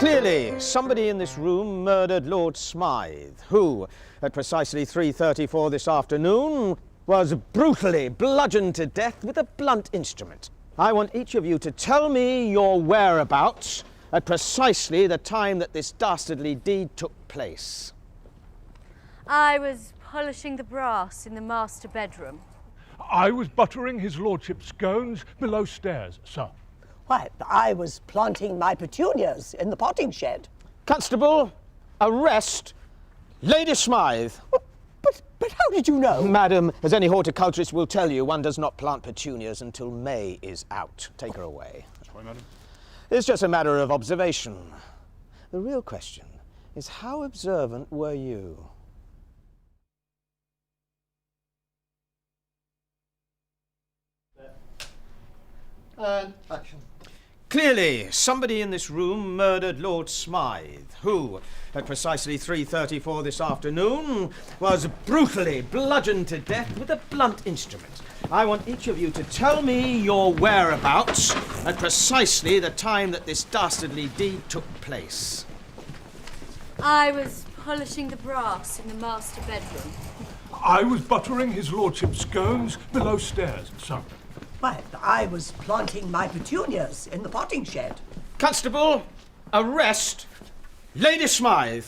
Clearly, somebody in this room murdered Lord Smythe, who, at precisely 3:34 this afternoon, was brutally bludgeoned to death with a blunt instrument. I want each of you to tell me your whereabouts at precisely the time that this dastardly deed took place. I was polishing the brass in the master bedroom. I was buttering his lordship's scones below stairs, sir. Why, I was planting my petunias in the potting shed. Constable, arrest Lady Smythe. But how did you know? Madam, as any horticulturist will tell you, one does not plant petunias until May is out. Take her away. That's right, madam. It's just a matter of observation. The real question is, how observant were you? And action. Clearly, somebody in this room murdered Lord Smythe, who, at precisely 3:34 this afternoon, was brutally bludgeoned to death with a blunt instrument. I want each of you to tell me your whereabouts at precisely the time that this dastardly deed took place. I was polishing the brass in the master bedroom. I was buttering his lordship's scones below stairs, sir. Why, I was planting my petunias in the potting shed. Constable, arrest Lady Smythe.